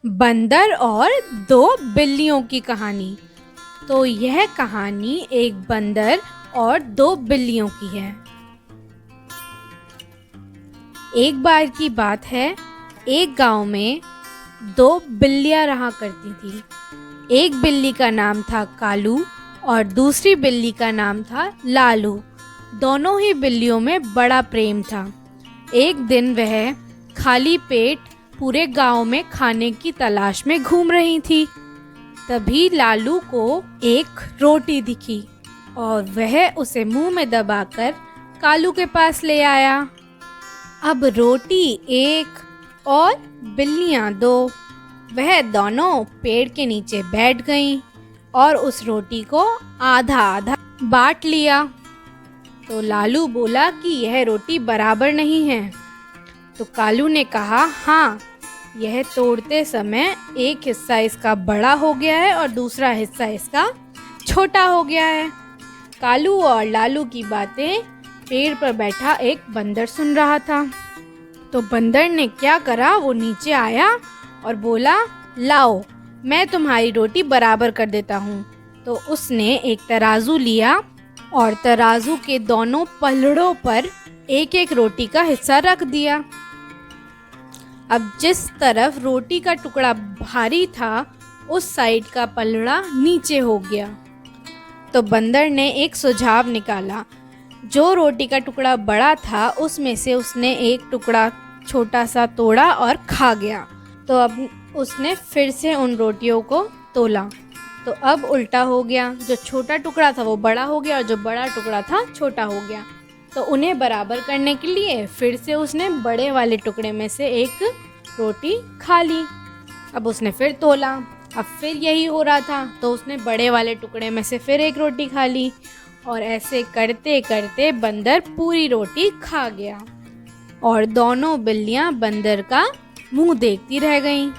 बंदर और दो बिल्लियों की कहानी। तो यह कहानी एक बंदर और दो बिल्लियों की है। एक बार की बात है, एक गांव में दो बिल्लियां रहा करती थी। एक बिल्ली का नाम था कालू और दूसरी बिल्ली का नाम था लालू। दोनों ही बिल्लियों में बड़ा प्रेम था। एक दिन वह खाली पेट पूरे गांव में खाने की तलाश में घूम रही थी। तभी लालू को एक रोटी दिखी और वह उसे मुंह में दबाकर कालू के पास ले आया। अब रोटी एक और बिल्लियां दो। वह दोनों पेड़ के नीचे बैठ गईं और उस रोटी को आधा आधा बांट लिया। तो लालू बोला कि यह रोटी बराबर नहीं है। तो कालू ने कहा, हाँ, यह तोड़ते समय एक हिस्सा इसका बड़ा हो गया है और दूसरा हिस्सा इसका छोटा हो गया है। कालू और लालू की बातें पेड़ पर बैठा एक बंदर सुन रहा था। तो बंदर ने क्या करा, वो नीचे आया और बोला, लाओ, मैं तुम्हारी रोटी बराबर कर देता हूँ। तो उसने एक तराजू लिया और तराजू के दोनों पलड़ों पर एक एक रोटी का हिस्सा रख दिया। अब जिस तरफ रोटी का टुकड़ा भारी था, उस साइड का पलड़ा नीचे हो गया। तो बंदर ने एक सुझाव निकाला। जो रोटी का टुकड़ा बड़ा था, उसमें से उसने एक टुकड़ा छोटा सा तोड़ा और खा गया। तो अब उसने फिर से उन रोटियों को तोला। तो अब उल्टा हो गया, जो छोटा टुकड़ा था वो बड़ा हो गया और जो बड़ा टुकड़ा था छोटा हो गया। तो उन्हें बराबर करने के लिए फिर से उसने बड़े वाले टुकड़े में से एक रोटी खा ली। अब उसने फिर तोला, अब फिर यही हो रहा था, तो उसने बड़े वाले टुकड़े में से फिर एक रोटी खा ली और ऐसे करते करते बंदर पूरी रोटी खा गया और दोनों बिल्लियां बंदर का मुंह देखती रह गईं।